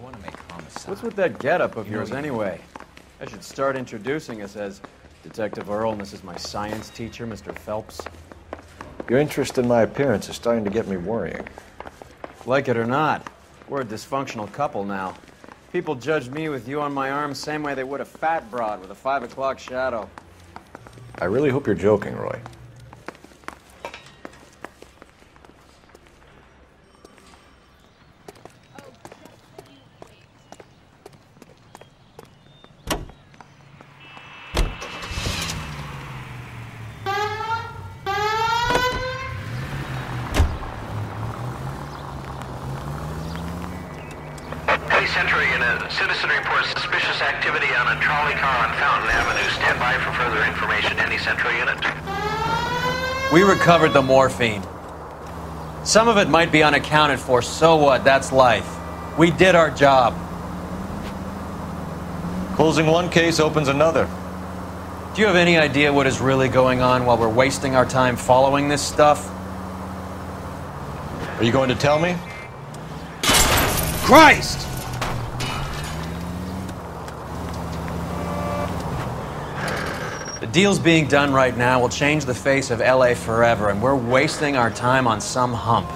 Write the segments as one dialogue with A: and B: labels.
A: want to make homicide.
B: What's with that getup of yours anyway? I should start introducing us as Detective Earl, and this is my science teacher, Mr. Phelps.
C: Your interest in my appearance is starting to get me worrying.
B: Like it or not, we're a dysfunctional couple now. People judge me with you on my arm same way they would a fat broad with a 5 o'clock shadow.
C: I really hope you're joking, Roy.
D: Century unit. Citizen reports suspicious activity on a trolley car on Fountain Avenue. Stand by for further information. Any Central unit?
B: We recovered the morphine. Some of it might be unaccounted for. So what? That's life. We did our job.
C: Closing one case opens another.
B: Do you have any idea what is really going on while we're wasting our time following this stuff?
C: Are you going to tell me?
B: Christ! The deals being done right now will change the face of LA forever, and we're wasting our time on some hump.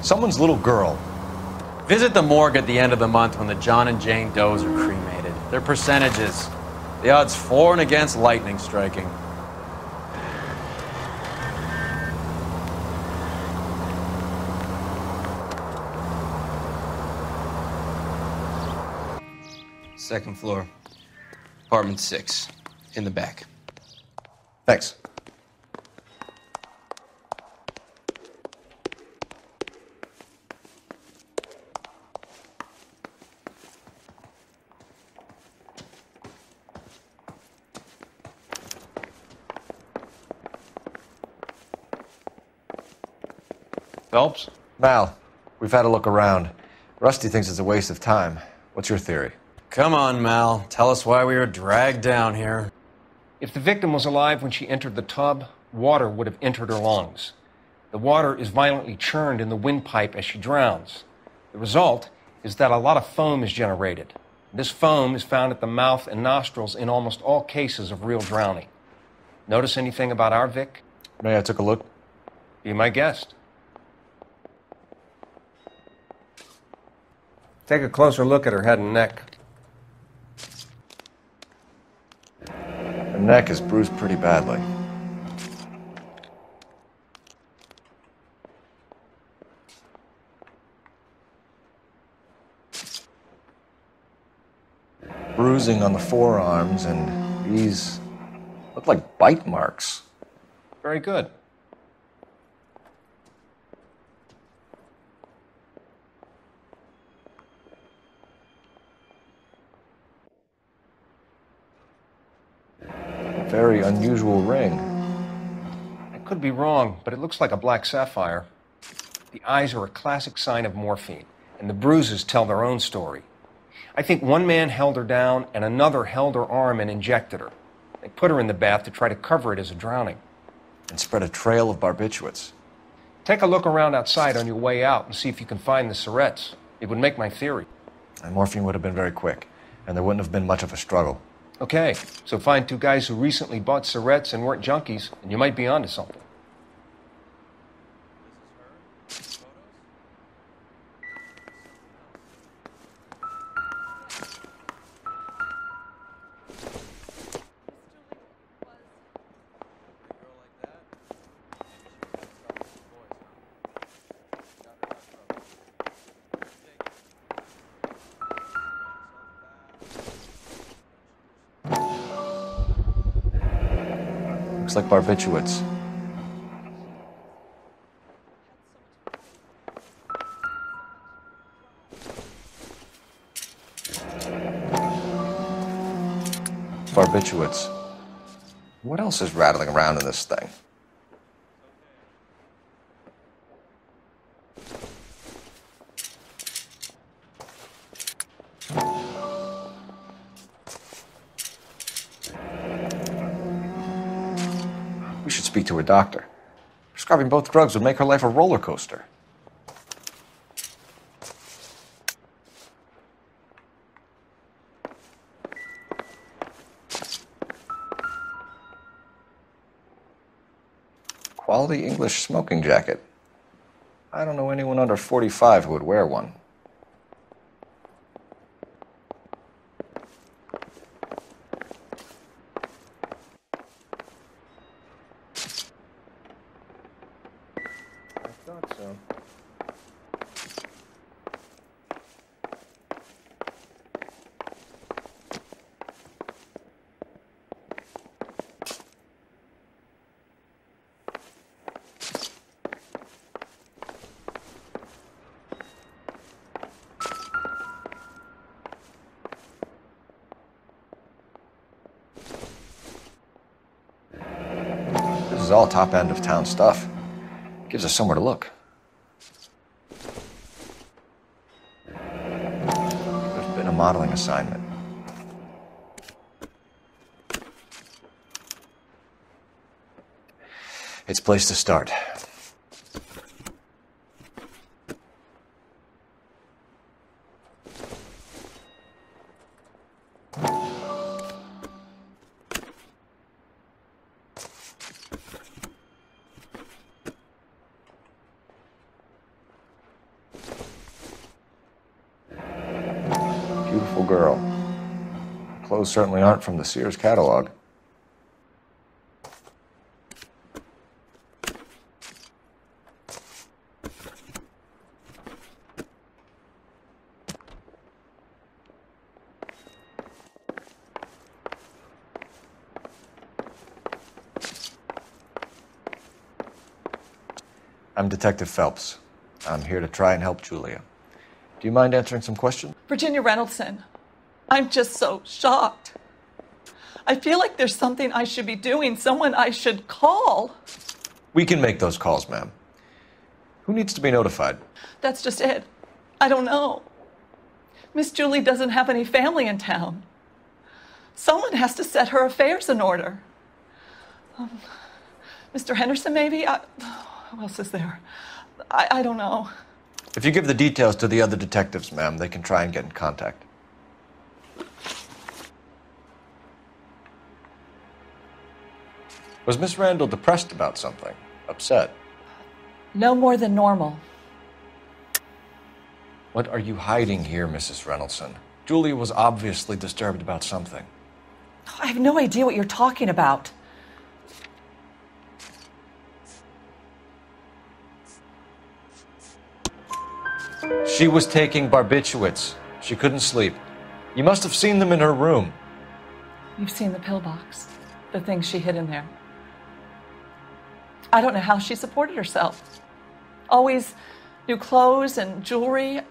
C: Someone's little girl.
B: Visit the morgue at the end of the month when the John and Jane Does are cremated. Their percentages. The odds for and against lightning striking.
A: Second floor. Apartment 6. In the back.
C: Thanks.
B: Phelps?
C: Mal, we've had a look around. Rusty thinks it's a waste of time. What's your theory?
B: Come on, Mal. Tell us why we were dragged down here.
E: If the victim was alive when she entered the tub, water would have entered her lungs. The water is violently churned in the windpipe as she drowns. The result is that a lot of foam is generated. This foam is found at the mouth and nostrils in almost all cases of real drowning. Notice anything about our Vic?
C: May I take a look?
E: Be my guest. Take a closer look at her head and neck.
C: Her neck is bruised pretty badly. Bruising on the forearms, and these look like bite marks.
E: Very good.
C: A very unusual ring.
E: I could be wrong, but it looks like a black sapphire. The eyes are a classic sign of morphine, and the bruises tell their own story. I think one man held her down and another held her arm and injected her. They put her in the bath to try to cover it as a drowning.
C: And spread a trail of barbiturates.
E: Take a look around outside on your way out and see if you can find the syrettes. It would make my theory.
C: And morphine would have been very quick, and there wouldn't have been much of a struggle.
E: Okay, so find two guys who recently bought syrettes and weren't junkies, and you might be onto something.
C: Looks like barbiturates. Barbiturates. What else is rattling around in this thing? We should speak to a doctor. Prescribing both drugs would make her life a roller coaster. quality English smoking jacket. I don't know anyone under 45 who would wear one. I thought so. This is all top end of town stuff. Gives us somewhere to look. There's been a modeling assignment. It's a place to start. Beautiful girl. Clothes certainly aren't from the Sears catalog. I'm Detective Phelps. I'm here to try and help Julia. Do you mind answering some questions?
F: Virginia Reynoldson, I'm just so shocked. I feel like there's something I should be doing, someone I should call.
C: We can make those calls, ma'am. Who needs to be notified?
F: That's just it. I don't know. Miss Julie doesn't have any family in town. Someone has to set her affairs in order. Mr. Henderson, maybe? Who else is there? I don't know.
C: If you give the details to the other detectives, ma'am, they can try and get in contact. Was Miss Randall depressed about something? Upset?
F: No more than normal.
C: What are you hiding here, Mrs. Reynoldson? Julia was obviously disturbed about something.
F: I have no idea what you're talking about.
C: She was taking barbiturates. She couldn't sleep. You must have seen them in her room.
F: You've seen the pillbox, the things she hid in there. I don't know how she supported herself. Always new clothes and jewelry.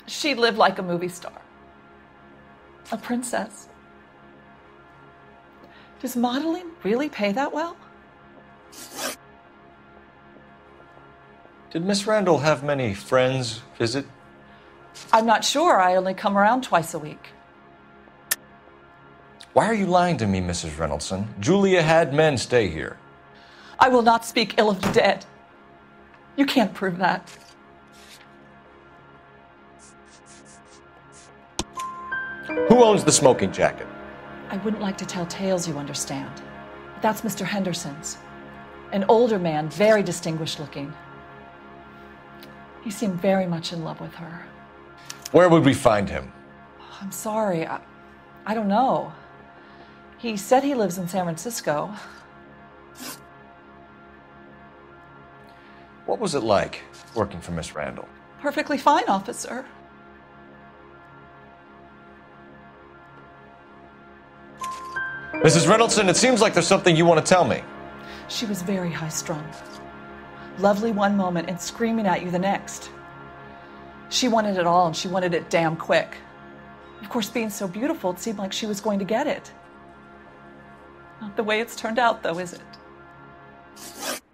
F: She lived like a movie star. A princess. Does modeling really pay that well?
C: Did Miss Randall have many friends visit?
F: I'm not sure. I only come around twice a week.
C: Why are you lying to me, Mrs. Reynoldson? Julia had men stay here.
F: I will not speak ill of the dead. You can't prove that.
C: Who owns the smoking jacket?
F: I wouldn't like to tell tales, you understand. But that's Mr. Henderson's. An older man, very distinguished looking. He seemed very much in love with her.
C: Where would we find him?
F: I'm sorry. I don't know. He said he lives in San Francisco.
C: What was it like working for Miss Randall?
F: Perfectly fine, officer.
C: Mrs. Reynoldson, it seems like there's something you want to tell me.
F: She was very high-strung. Lovely one moment and screaming at you the next. She wanted it all, and she wanted it damn quick. Of course, being so beautiful, it seemed like she was going to get it. Not the way it's turned out, though, is it?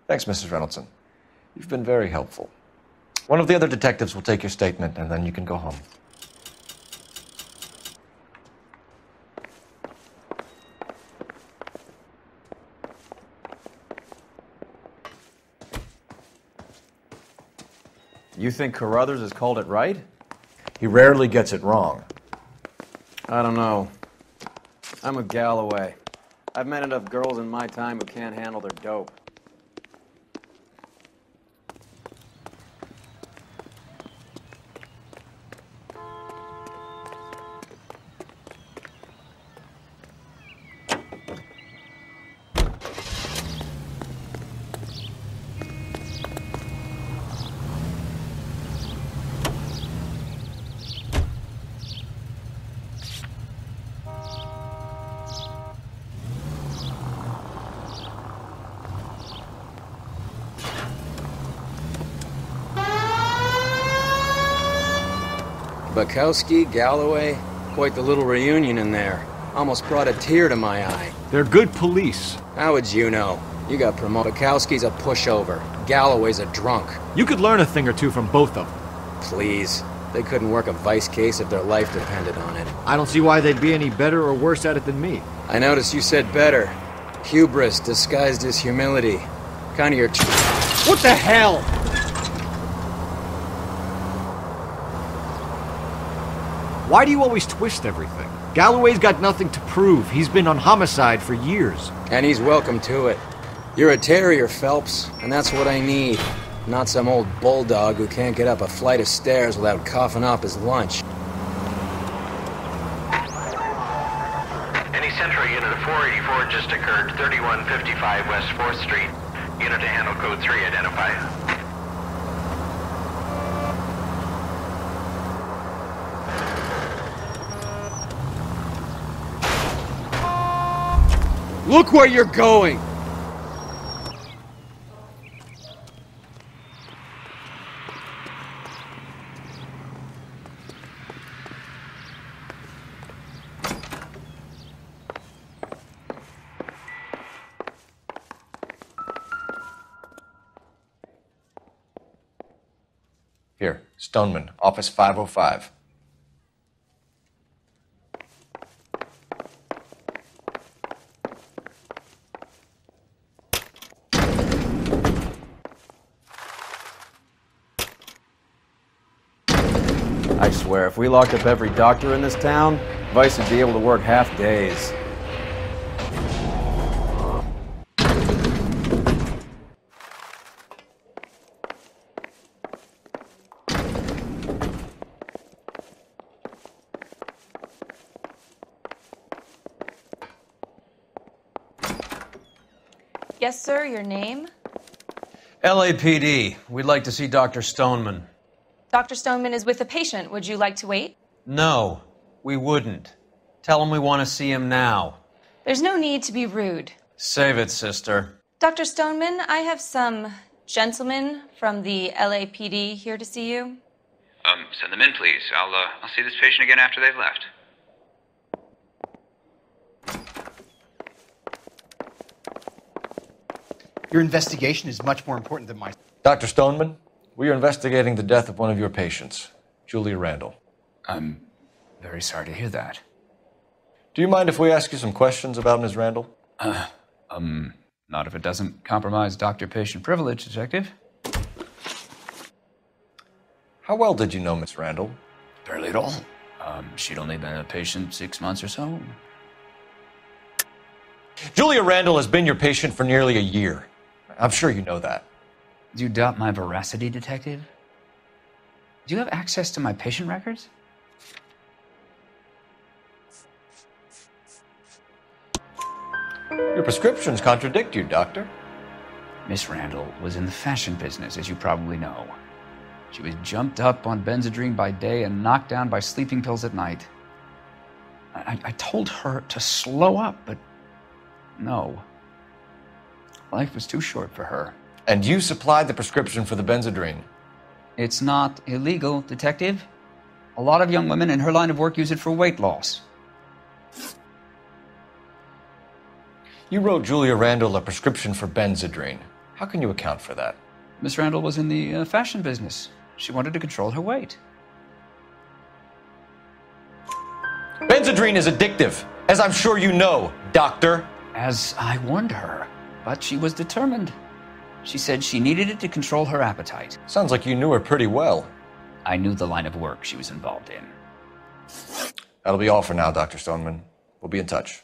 C: Thanks, Mrs. Reynoldson. You've been very helpful. One of the other detectives will take your statement, and then you can go home.
B: You think Carruthers has called it right?
C: He rarely gets it wrong.
B: I don't know. I'm with Galloway. I've met enough girls in my time who can't handle their dope. Bukowski, Galloway, quite the little reunion in there. Almost brought a tear to my eye.
G: They're good police.
B: How would you know? You got promoted. Bukowski's a pushover. Galloway's a drunk.
G: You could learn a thing or two from both of them.
B: Please. They couldn't work a vice case if their life depended on it.
G: I don't see why they'd be any better or worse at it than me.
B: I noticed you said better. Hubris disguised as humility. Kind of your...
G: What the hell? Why do you always twist everything? Galloway's got nothing to prove. He's been on homicide for years.
B: And he's welcome to it. You're a terrier, Phelps, and that's what I need. Not some old bulldog who can't get up a flight of stairs without coughing up his lunch.
D: Any Central Unit of 484 just occurred, 3155 West 4th Street. Unit to handle code 3 identify.
B: Look where you're going!
C: Here, Stoneman, office 505.
B: I swear, if we locked up every doctor in this town, Vice would be able to work half days.
H: Yes, sir, your name?
B: LAPD. We'd like to see Dr. Stoneman.
H: Dr. Stoneman is with a patient. Would you like to wait?
B: No, we wouldn't. Tell him we want to see him now.
H: There's no need to be rude.
B: Save it, sister.
H: Dr. Stoneman, I have some gentlemen from the LAPD here to see you.
I: Send them in, please. I'll see this patient again after they've left.
J: Your investigation is much more important than my...
C: Dr. Stoneman, we are investigating the death of one of your patients, Julia Randall.
I: I'm very sorry to hear that.
C: Do you mind if we ask you some questions about Ms. Randall?
I: Not if it doesn't compromise doctor-patient privilege, Detective.
C: How well did you know Ms. Randall?
I: Barely at all. She'd only been a patient 6 months or so.
C: Julia Randall has been your patient for nearly a year. I'm sure you know that.
I: Do you doubt my veracity, Detective? Do you have access to my patient records?
C: Your prescriptions contradict you, Doctor.
I: Miss Randall was in the fashion business, as you probably know. She was jumped up on Benzedrine by day and knocked down by sleeping pills at night. I told her to slow up, but no. Life was too short for her.
C: And you supplied the prescription for the Benzedrine.
I: It's not illegal, Detective. A lot of young women in her line of work use it for weight loss.
C: You wrote Julia Randall a prescription for Benzedrine. How can you account for that?
I: Miss Randall was in the fashion business. She wanted to control her weight.
C: Benzedrine is addictive, as I'm sure you know, Doctor.
I: As I warned her, but she was determined. She said she needed it to control her appetite.
C: Sounds like you knew her pretty well.
I: I knew the line of work she was involved in.
C: That'll be all for now, Dr. Stoneman. We'll be in touch.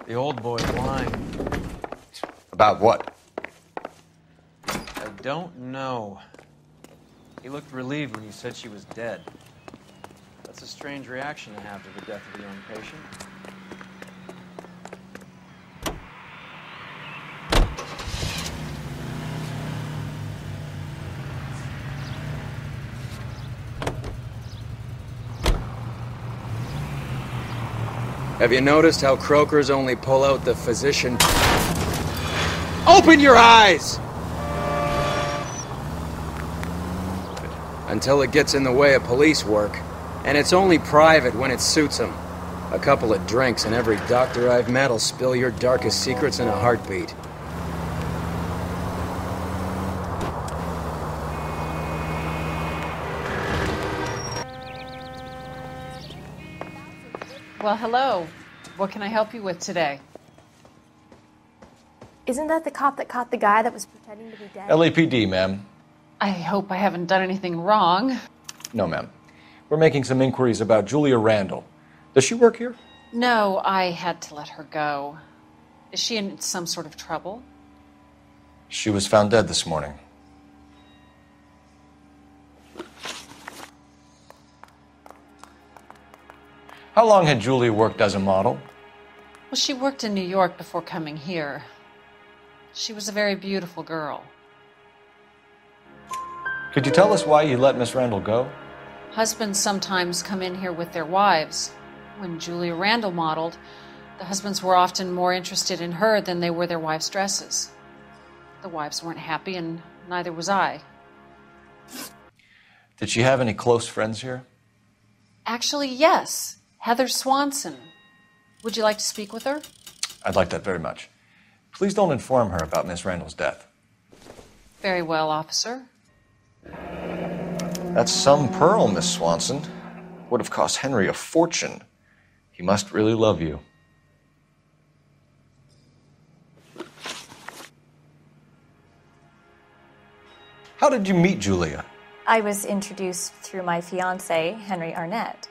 B: The old boy's lying.
C: About what?
B: I don't know. He looked relieved when you said she was dead. That's a strange reaction to have to the death of a young patient. Have you noticed how croakers only pull out the physician? Open your eyes! Until it gets in the way of police work. And it's only private when it suits them. A couple of drinks and every doctor I've met will spill your darkest secrets in a heartbeat.
K: Well, hello. What can I help you with today?
L: Isn't that the cop that caught the guy that was pretending to be dead?
C: LAPD, ma'am.
K: I hope I haven't done anything wrong.
C: No, ma'am. We're making some inquiries about Julia Randall. Does she work here?
K: No, I had to let her go. Is she in some sort of trouble?
C: She was found dead this morning. How long had Julia worked as a model?
K: Well, she worked in New York before coming here. She was a very beautiful girl.
C: Could you tell us why you let Miss Randall go?
K: Husbands sometimes come in here with their wives. When Julia Randall modeled, the husbands were often more interested in her than they were their wives' dresses. The wives weren't happy, and neither was I.
C: Did she have any close friends here?
K: Actually, yes. Heather Swanson. Would you like to speak with her?
C: I'd like that very much. Please don't inform her about Miss Randall's death.
K: Very well, officer.
C: That's some pearl, Miss Swanson. Would have cost Henry a fortune. He must really love you. How did you meet Julia?
L: I was introduced through my fiancé, Henry Arnett.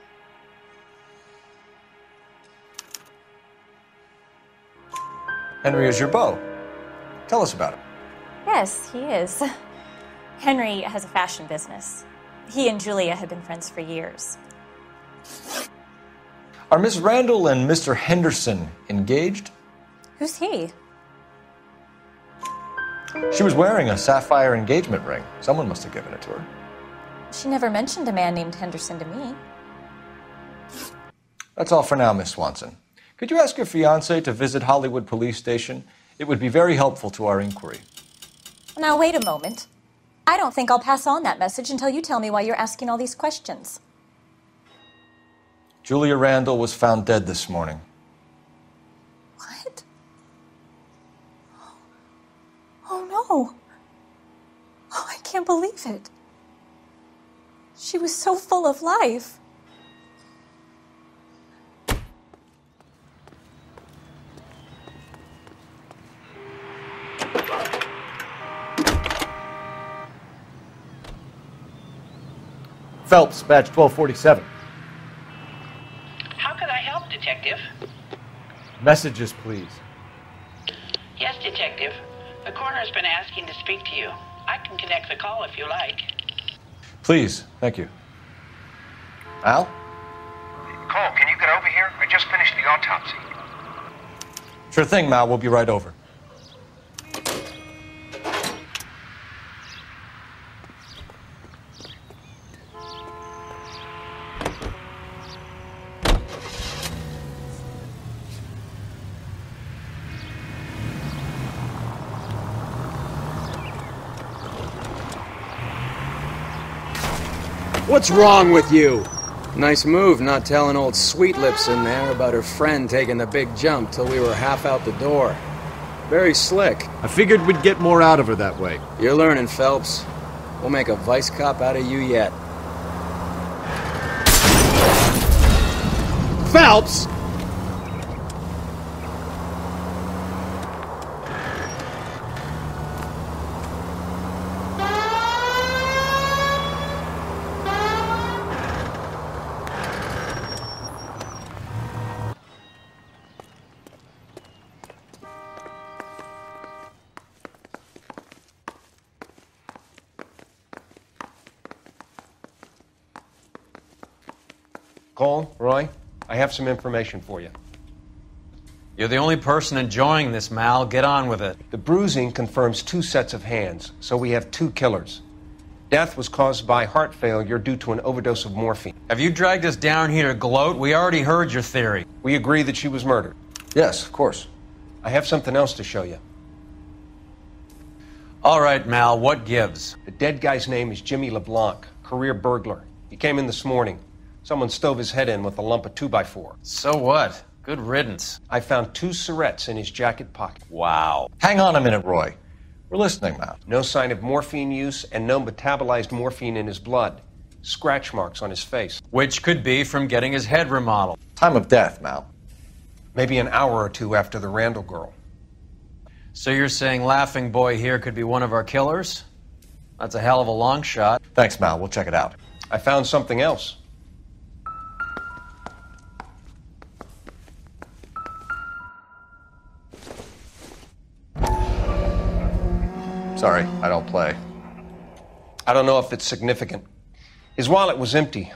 C: Henry is your beau. Tell us about him.
L: Yes, he is. Henry has a fashion business. He and Julia have been friends for years.
C: Are Miss Randall and Mr. Henderson engaged?
L: Who's he?
C: She was wearing a sapphire engagement ring. Someone must have given it to her.
L: She never mentioned a man named Henderson to me.
C: That's all for now, Miss Swanson. Could you ask your fiancé to visit Hollywood Police Station? It would be very helpful to our inquiry.
L: Now, wait a moment. I don't think I'll pass on that message until you tell me why you're asking all these questions.
C: Julia Randall was found dead this morning.
L: What? Oh, no. Oh, I can't believe it. She was so full of life.
G: Phelps, badge 1247.
M: How can I help, Detective?
G: Messages, please.
M: Yes, Detective. The coroner's been asking to speak to you. I can connect the call if you like.
C: Please, thank you. Al?
D: Cole, can you get over here? I just finished the autopsy.
C: Sure thing, Mal. We'll be right over.
B: What's wrong with you? Nice move not telling old Sweet Lips in there about her friend taking the big jump till we were half out the door. Very slick.
G: I figured we'd get more out of her that way.
B: You're learning, Phelps. We'll make a vice cop out of you yet. Phelps!
E: Cole, Roy, I have some information for you.
B: You're the only person enjoying this, Mal. Get on with it.
E: The bruising confirms 2 sets of hands, so we have 2 killers. Death was caused by heart failure due to an overdose of morphine.
B: Have you dragged us down here to gloat? We already heard your theory.
E: We agree that she was murdered.
C: Yes, of course.
E: I have something else to show you.
B: All right, Mal, what gives?
E: The dead guy's name is Jimmy LeBlanc, career burglar. He came in this morning. Someone stove his head in with a lump of 2x4.
B: So what? Good riddance.
E: I found 2 cigarettes in his jacket pocket.
B: Wow.
C: Hang on a minute, Roy. We're listening, Mal.
E: No sign of morphine use and no metabolized morphine in his blood. Scratch marks on his face.
B: Which could be from getting his head remodeled.
C: Time of death, Mal.
E: Maybe an hour or 2 after the Randall girl.
B: So you're saying Laughing Boy here could be one of our killers? That's a hell of a long shot.
C: Thanks, Mal. We'll check it out.
E: I found something else.
C: Sorry, I don't play.
E: I don't know if it's significant. His wallet was empty.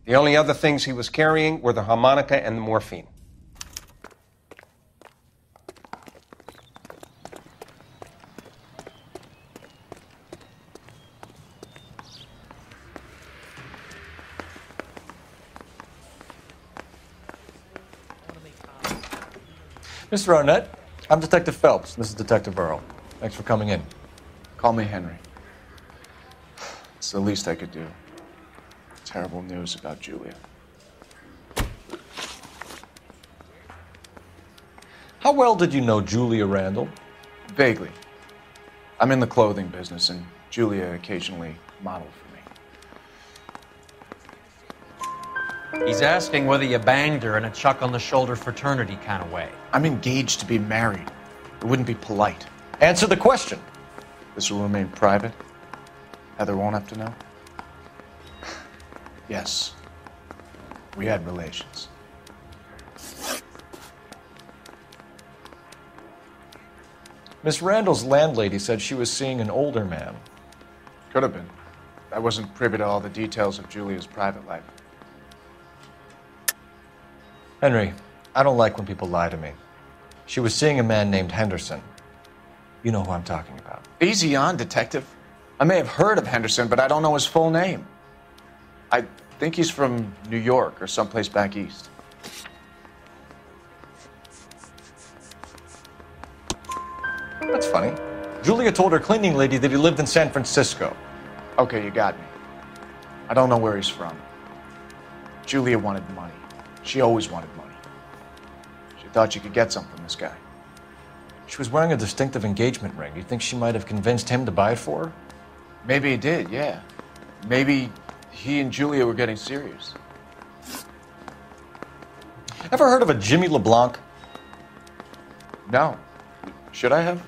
E: The only other things he was carrying were the harmonica and the morphine.
C: Mr. Arnett, I'm Detective Phelps. This is Detective Earl. Thanks for coming in.
N: Call me Henry. It's the least I could do. Terrible news about Julia.
C: How well did you know Julia Randall?
N: Vaguely. I'm in the clothing business, and Julia occasionally modeled for me.
B: He's asking whether you banged her in a chuck-on-the-shoulder fraternity kind of way.
N: I'm engaged to be married. It wouldn't be polite.
C: Answer the question.
N: This will remain private? Heather won't have to know? Yes. We had relations.
C: Miss Randall's landlady said she was seeing an older man.
N: Could have been. I wasn't privy to all the details of Julia's private life.
C: Henry, I don't like when people lie to me. She was seeing a man named Henderson. You know who I'm talking about.
N: Easy on, Detective. I may have heard of Henderson, but I don't know his full name. I think he's from New York or someplace back east.
C: That's funny. Julia told her cleaning lady that he lived in San Francisco.
N: Okay, you got me. I don't know where he's from. Julia wanted money. She always wanted money. She thought she could get some from this guy.
C: She was wearing a distinctive engagement ring. You think she might have convinced him to buy it for her?
N: Maybe he did, yeah. Maybe he and Julia were getting serious.
C: Ever heard of a Jimmy LeBlanc?
N: No. Should I have?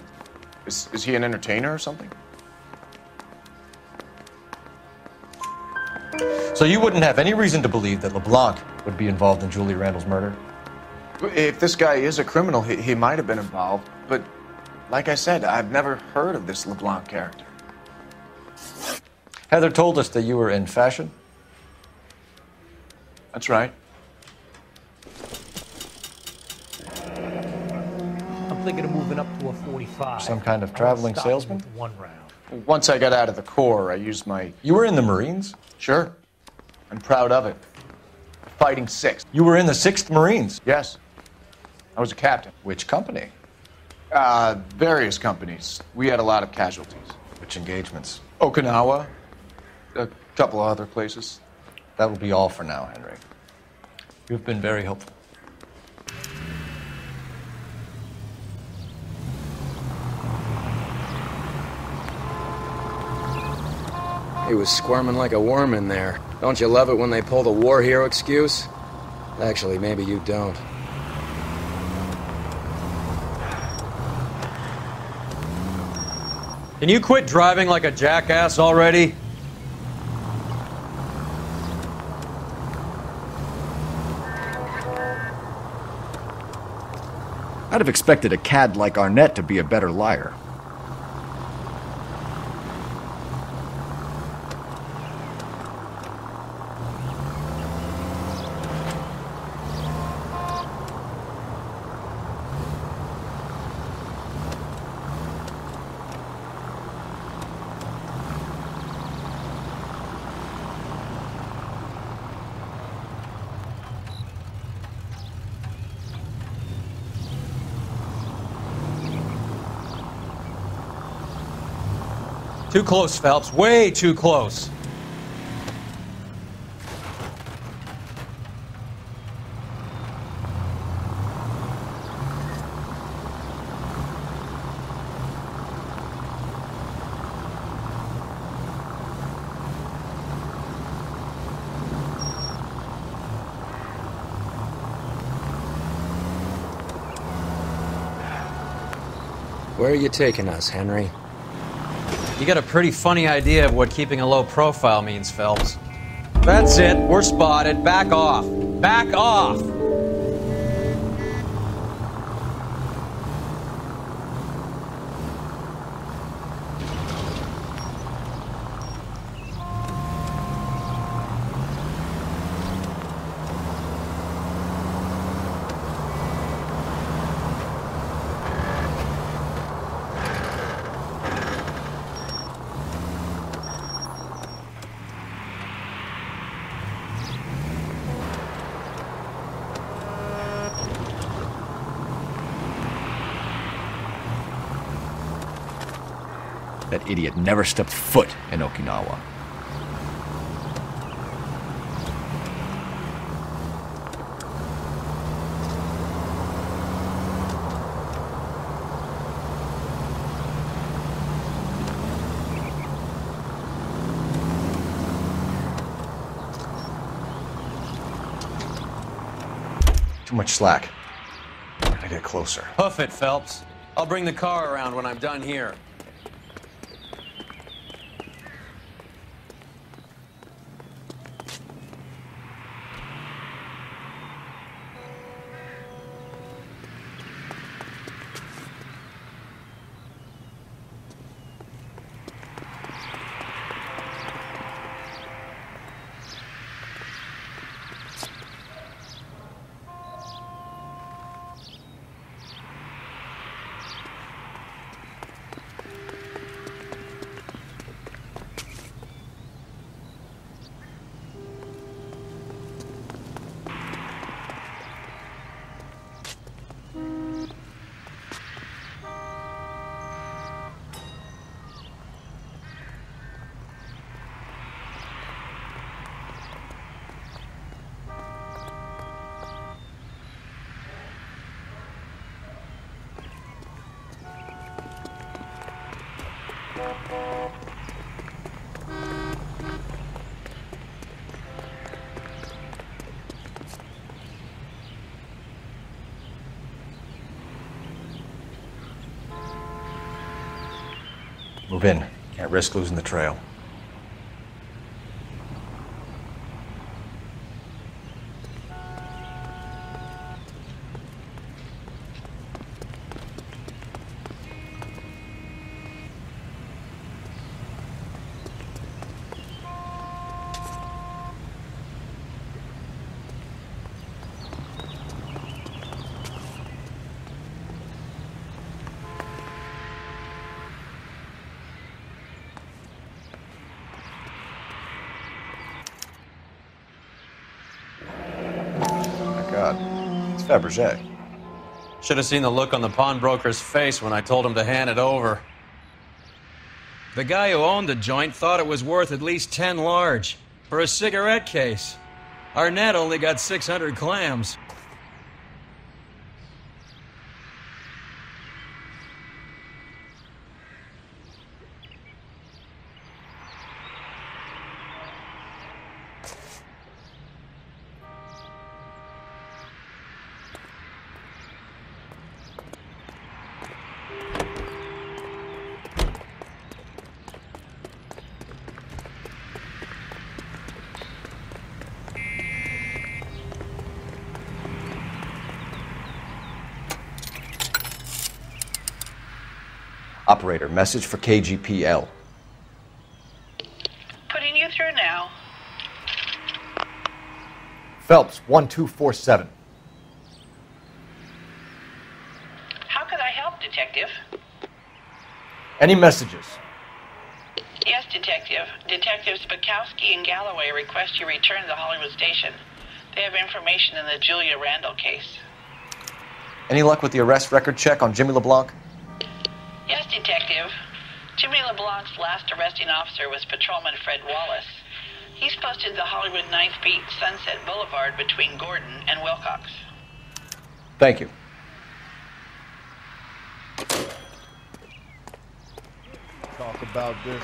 N: Is he an entertainer or something?
C: So you wouldn't have any reason to believe that LeBlanc would be involved in Julia Randall's murder?
N: If this guy is a criminal, he might have been involved. But like I said, I've never heard of this LeBlanc character.
C: Heather told us that you were in fashion.
N: That's right.
O: I'm thinking of moving up to a 45.
C: Some kind of traveling salesman?
O: With 1 round.
N: Once I got out of the Corps, I used my...
C: You were in the Marines?
N: Sure. I'm proud of it. Fighting 6th.
C: You were in the 6th Marines?
N: Yes. I was a captain.
C: Which company?
N: Various companies. We had a lot of casualties.
C: Which engagements?
N: Okinawa. A couple of other places.
C: That will be all for now, Henry. You've been very helpful.
B: He was squirming like a worm in there. Don't you love it when they pull the war hero excuse? Actually, maybe you don't. Can you quit driving like a jackass already?
G: I'd have expected a cad like Arnett to be a better liar.
B: Too close, Phelps. Way too close. Where are you taking us, Henry? You got a pretty funny idea of what keeping a low profile means, Phelps. That's it. We're spotted. Back off. Back off!
G: That idiot never stepped foot in Okinawa.
C: Too much slack. Gotta get closer.
B: Hoof it, Phelps. I'll bring the car around when I'm done here.
C: Move in. Can't risk losing the trail. It's Fabergé.
B: Should have seen the look on the pawnbroker's face when I told him to hand it over. The guy who owned the joint thought it was worth at least 10 large for a cigarette case. Arnett only got 600 clams.
C: Operator, message for KGPL.
M: Putting you through now.
G: Phelps, 1247.
M: How could I help, Detective?
G: Any messages?
M: Yes, Detective. Detectives Bukowski and Galloway request you return to the Hollywood station. They have information in the Julia Randall case.
C: Any luck with the arrest record check on Jimmy LeBlanc?
M: Yes, Detective. Jimmy LeBlanc block's last arresting officer was Patrolman Fred Wallace. He's posted the Hollywood 9th Beat Sunset Boulevard between Gordon and Wilcox.
C: Thank you.
P: Talk about this.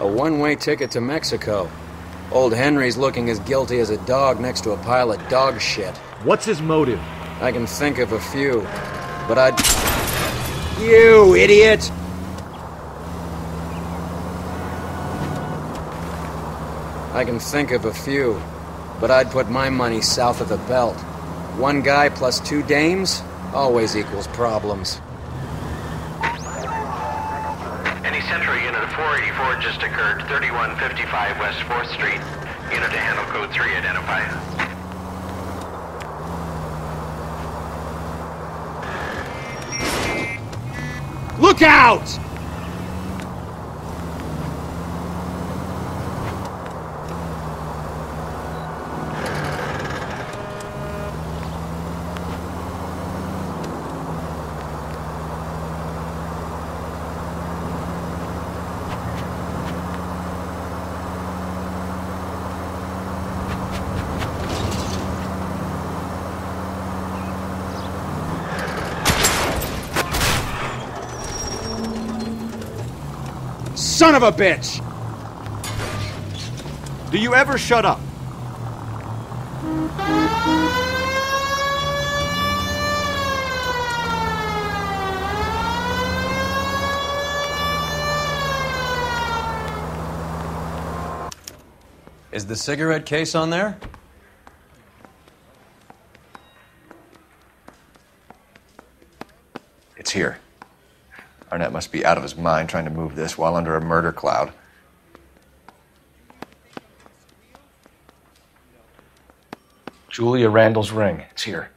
B: A one-way ticket to Mexico. Old Henry's looking as guilty as a dog next to a pile of dog shit.
G: What's his motive?
B: I can think of a few, but I'd... You idiot! I can think of a few, but I'd put my money south of the belt. One guy plus 2 dames always equals problems.
D: Any Central Unit of 484 just occurred, 3155 West 4th Street. Unit to handle code 3, identify.
G: Look out!
B: Son of a bitch!
G: Do you ever shut up?
B: Is the cigarette case on there?
C: It's here. Arnett must be out of his mind trying to move this while under a murder cloud. Julia Randall's ring. It's here.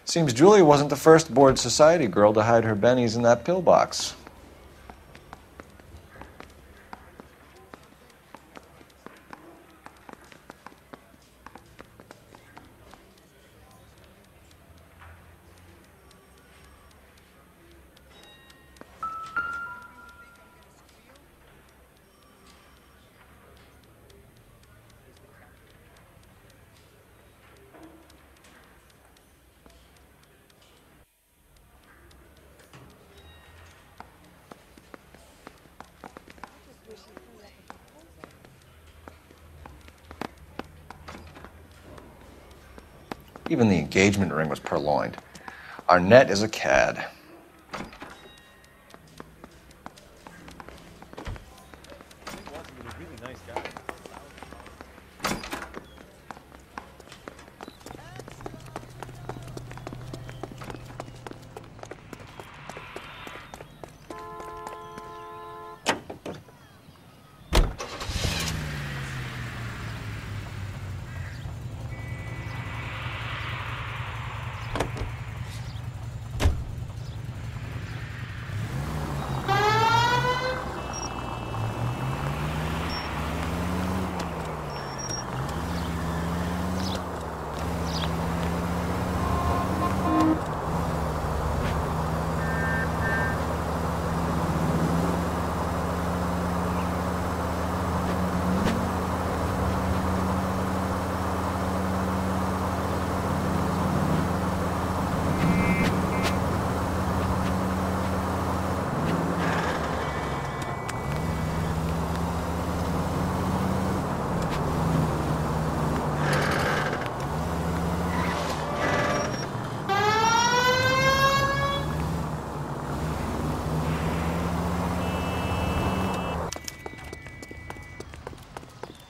C: Seems Julia wasn't the first bored society girl to hide her bennies in that pillbox. Even the engagement ring was purloined. Arnett is a cad.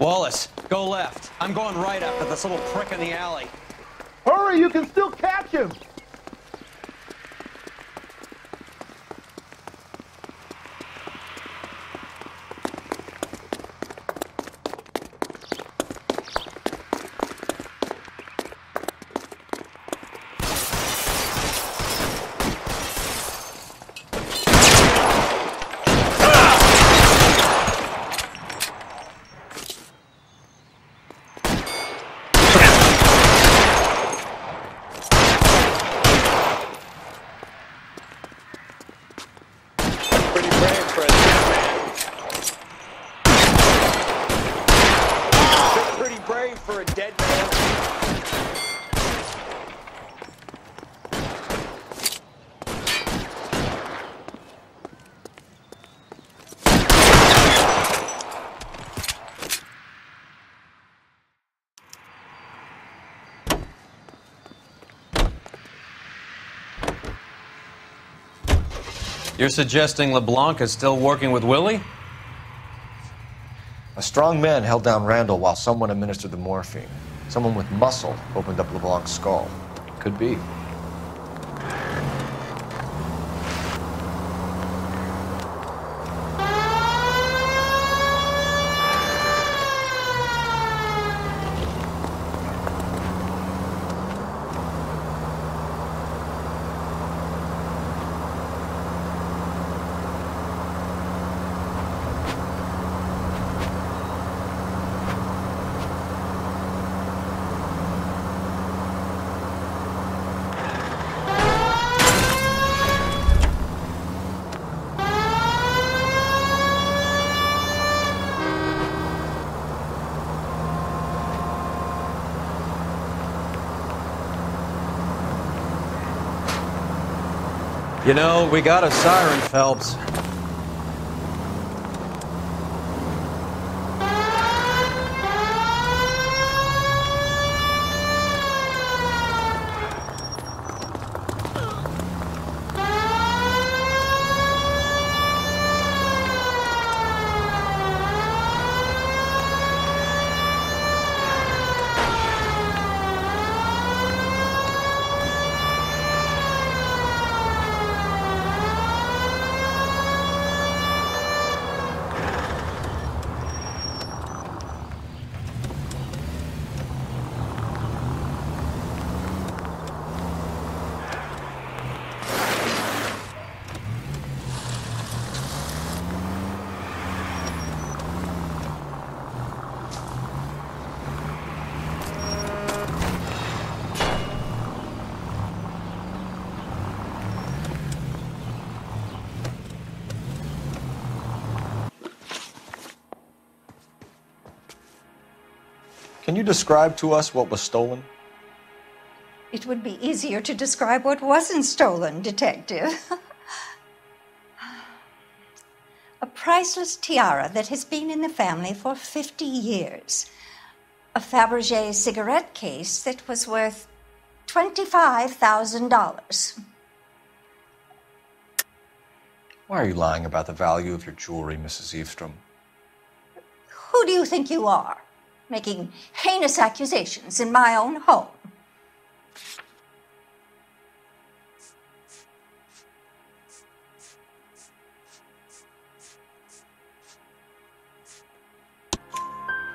B: Wallace, go left. I'm going right after this little prick in the alley.
P: Hurry, you can still catch him!
Q: For a dead man.
B: You're suggesting LeBlanc is still working with Willie?
C: A strong man held down Randall while someone administered the morphine. Someone with muscle opened up LeBlanc's skull. Could be.
B: You know, we got a siren, Phelps. Can you describe to us what was stolen?
R: It would be easier to describe what wasn't stolen, Detective. A priceless tiara that has been in the family for 50 years. A Fabergé cigarette case that was worth $25,000.
C: Why are you lying about the value of your jewelry, Mrs. Eavestrom?
R: Who do you think you are? Making heinous accusations in my own home.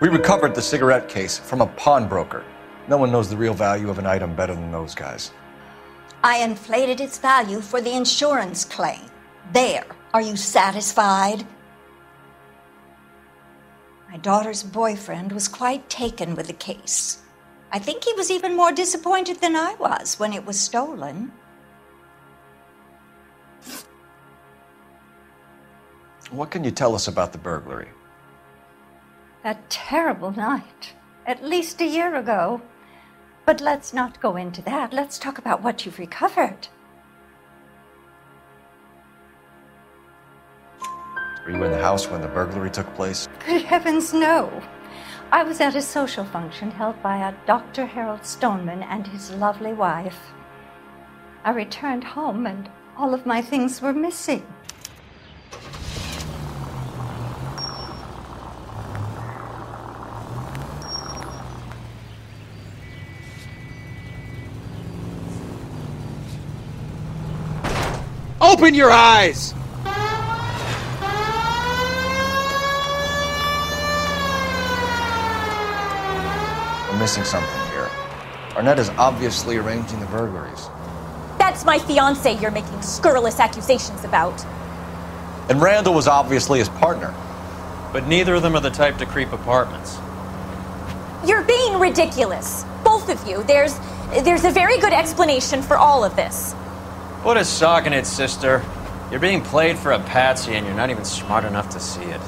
C: We recovered the cigarette case from a pawnbroker. No one knows the real value of an item better than those guys.
R: I inflated its value for the insurance claim. There. Are you satisfied? My daughter's boyfriend was quite taken with the case. I think he was even more disappointed than I was when it was stolen.
C: What can you tell us about the burglary?
R: A terrible night. At least a year ago. But let's not go into that. Let's talk about what you've recovered.
C: Were you in the house when the burglary took place?
R: Good heavens, no. I was at a social function held by a Dr. Harold Stoneman and his lovely wife. I returned home and all of my things were missing.
S: Open your eyes!
C: We're missing something here. Arnett is obviously arranging the burglaries.
L: That's my fiancé you're making scurrilous accusations about.
C: And Randall was obviously his partner.
B: But neither of them are the type to creep apartments.
L: You're being ridiculous. Both of you. There's a very good explanation for all of this.
B: Put a sock in it, sister. You're being played for a patsy and you're not even smart enough to see it.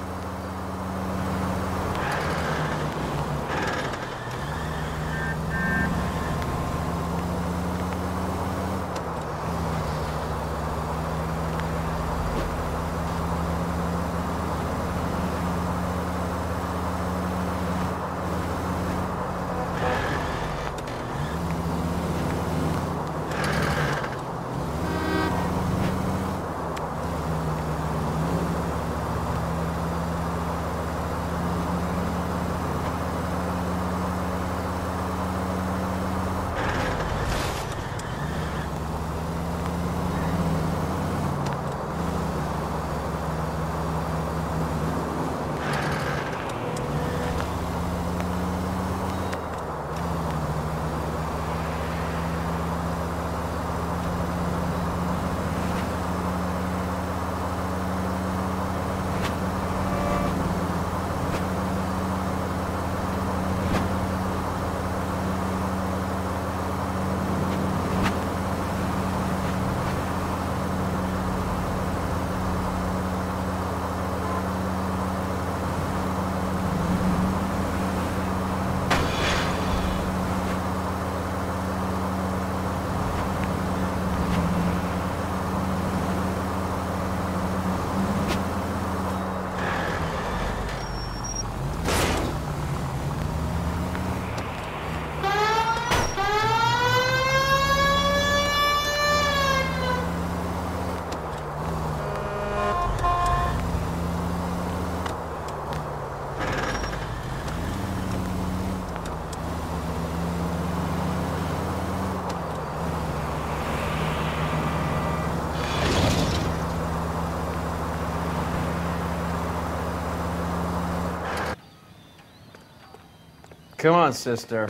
B: Come on, sister.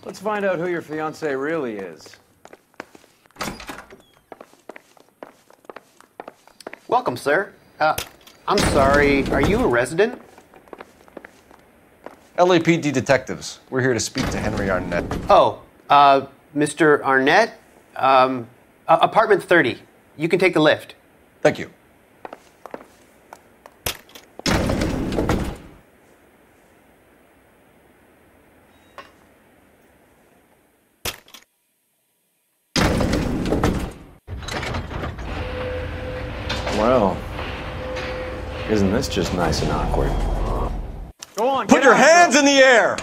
B: Let's find out who your fiancé really is.
J: Welcome, sir. I'm sorry, are you a resident?
C: LAPD detectives. We're here to speak to Henry Arnett.
J: Oh, Mr. Arnett? Apartment 30. You can take the lift.
C: Thank you.
B: Well, isn't this just nice and awkward? Go on,
C: Put your hands in the air!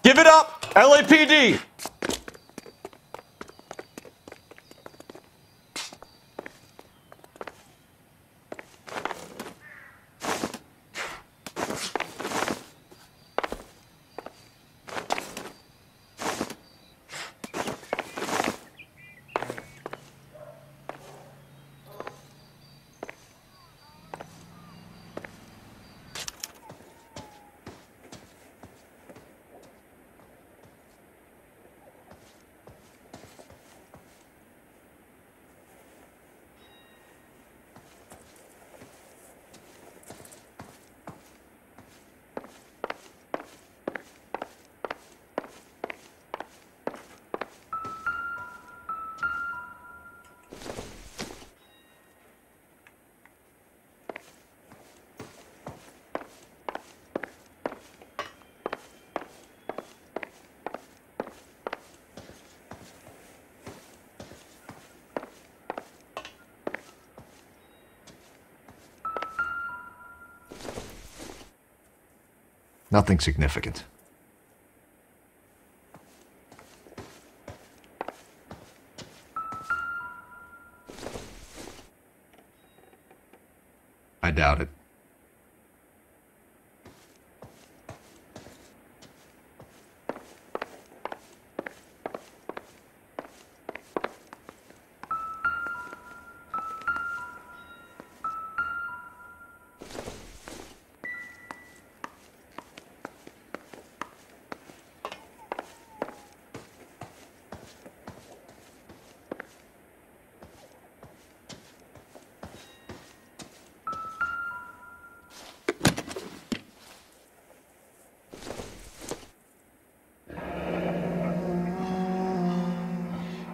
C: Give it up, LAPD!
G: Nothing significant.
C: I doubt it.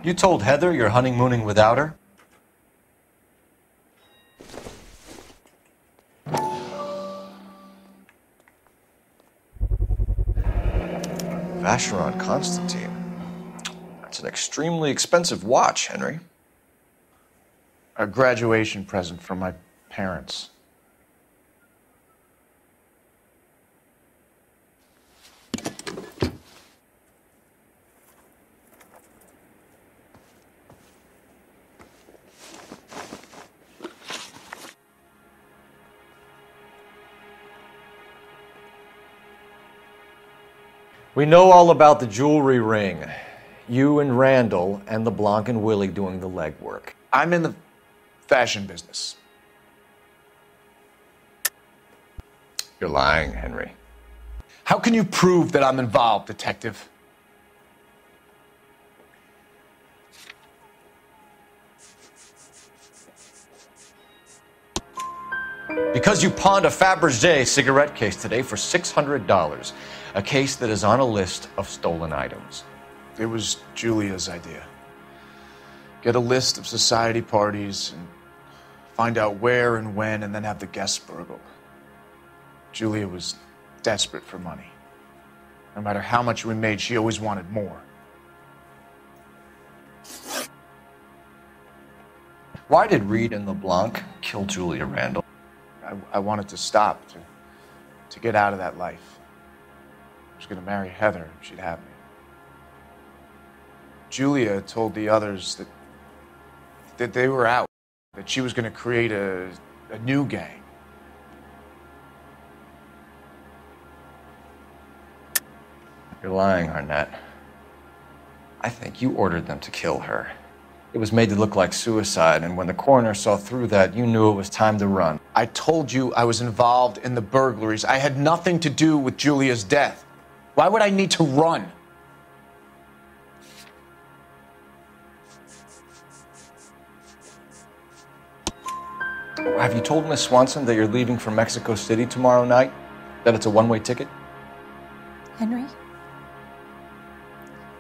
C: You told Heather you're honeymooning without her? Vacheron Constantine. That's an extremely expensive watch, Henry.
N: A graduation present from my parents.
C: We know all about the jewelry ring. You and Randall and LeBlanc and Willie doing the legwork.
N: I'm in the fashion business.
C: You're lying, Henry.
N: How can you prove that I'm involved, Detective?
C: Because you pawned a Fabergé cigarette case today for $600. A case that is on a list of stolen items.
N: It was Julia's idea. Get a list of society parties and find out where and when and then have the guests burgled. Julia was desperate for money. No matter how much we made, she always wanted more.
C: Why did Reed and LeBlanc kill Julia Randall?
N: I wanted to stop, to get out of that life. I was going to marry Heather if she'd have me. Julia told the others that they were out, that she was going to create a new gang.
C: You're lying, Arnett. I think you ordered them to kill her. It was made to look like suicide, and when the coroner saw through that, you knew it was time to run.
N: I told you I was involved in the burglaries. I had nothing to do with Julia's death. Why would I need to run?
C: Have you told Miss Swanson that you're leaving for Mexico City tomorrow night? That it's a one-way ticket?
L: Henry?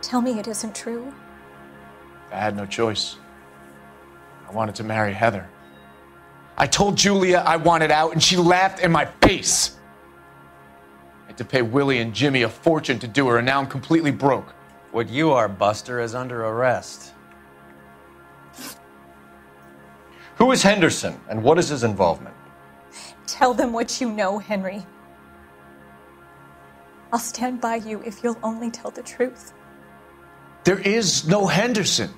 L: Tell me it isn't true.
N: I had no choice. I wanted to marry Heather. I told Julia I wanted out, and she laughed in my face. I had to pay Willie and Jimmy a fortune to do her, and now I'm completely broke.
B: What you are, Buster, is under arrest.
C: Who is Henderson, and what is his involvement?
L: Tell them what you know, Henry. I'll stand by you if you'll only tell the truth.
N: There is no Henderson.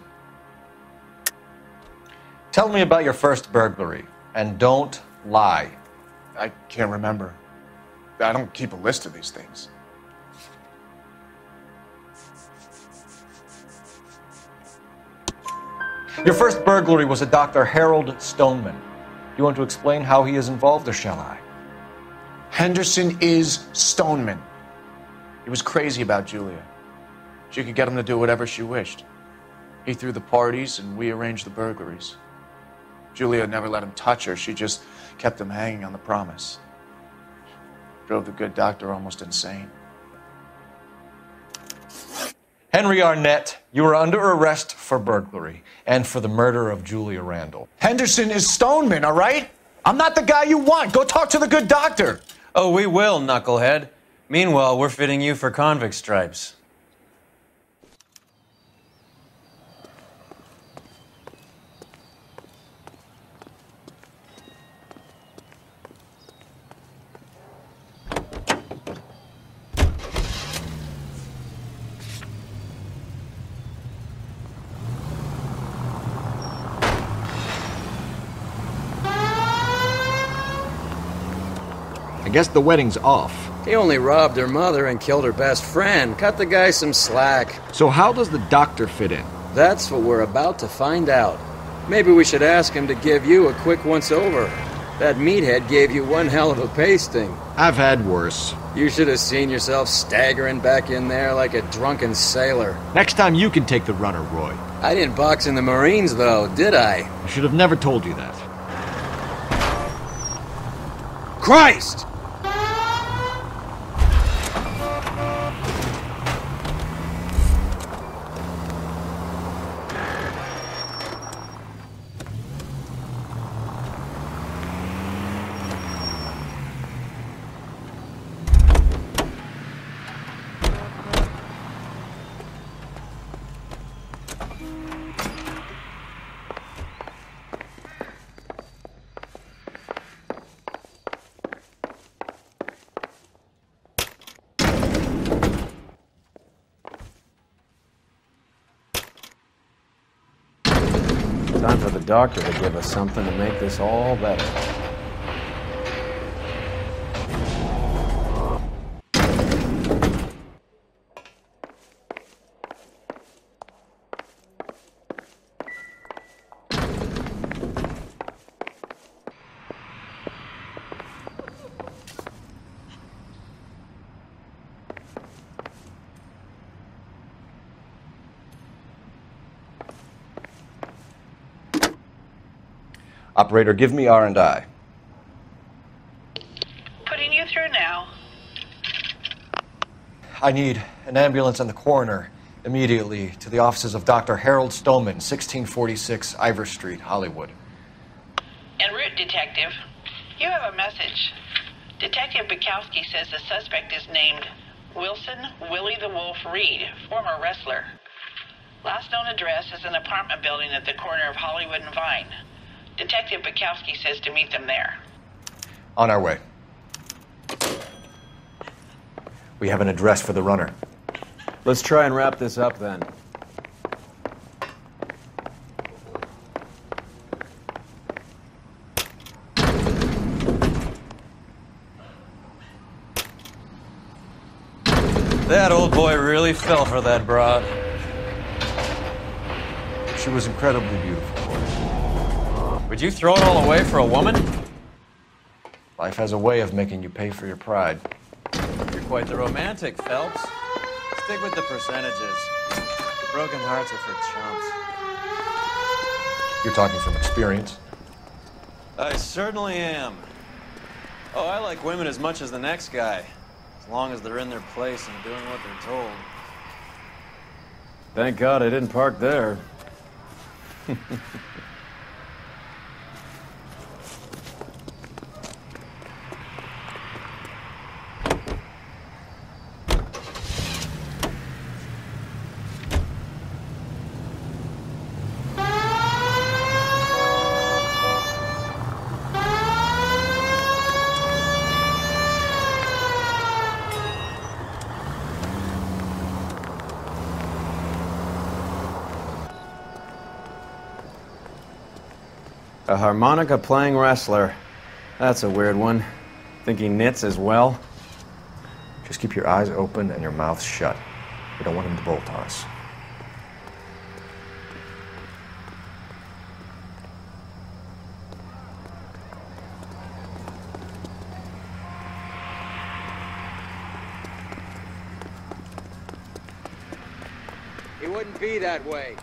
C: Tell me about your first burglary, and don't lie.
N: I can't remember. I don't keep a list of these things.
C: Your first burglary was a Dr. Harold Stoneman. You want to explain how he is involved, or shall I?
N: Henderson is Stoneman. He was crazy about Julia. She could get him to do whatever she wished. He threw the parties, and we arranged the burglaries. Julia never let him touch her. She just kept him hanging on the promise. Drove the good doctor almost insane.
C: Henry Arnett, you are under arrest for burglary and for the murder of Julia Randall.
N: Henderson is Stoneman, all right? I'm not the guy you want. Go talk to the good doctor.
B: Oh, we will, knucklehead. Meanwhile, we're fitting you for convict stripes.
G: guess the wedding's off.
B: He only robbed her mother and killed her best friend. Cut the guy some slack.
G: So how does the doctor fit in?
B: That's what we're about to find out. Maybe we should ask him to give you a quick once-over. That meathead gave you one hell of a pasting.
G: I've had worse.
B: You should have seen yourself staggering back in there like a drunken sailor.
G: Next time you can take the runner, Roy.
B: I didn't box in the Marines, though, did I?
G: I should have never told you that.
B: Christ! Time for the doctor to give us something to make this all better.
C: Operator, give me R&I.
M: Putting you through now.
C: I need an ambulance and the coroner immediately to the offices of Dr. Harold Stoneman, 1646 Ivor Street, Hollywood.
M: En route, Detective. You have a message. Detective Bukowski says the suspect is named Wilson Willie the Wolf Reed, former wrestler. Last known address is an apartment building at the corner of Hollywood and Vine. Detective Bukowski says to meet them there.
C: On our way. We have an address for the runner.
B: Let's try and wrap this up then. That old boy really fell for that broad.
C: She was incredibly beautiful.
B: Would you throw it all away for a woman?
C: Life has a way of making you pay for your pride.
B: You're quite the romantic, Phelps. Stick with the percentages. Broken hearts are for chumps.
C: You're talking from experience.
B: I certainly am. Oh, I like women as much as the next guy. As long as they're in their place and doing what they're told. Thank God I didn't park there. A harmonica-playing wrestler. That's a weird one. Think he knits as well?
C: Just keep your eyes open and your mouth shut. We don't want him to bolt on us.
B: He wouldn't be that way.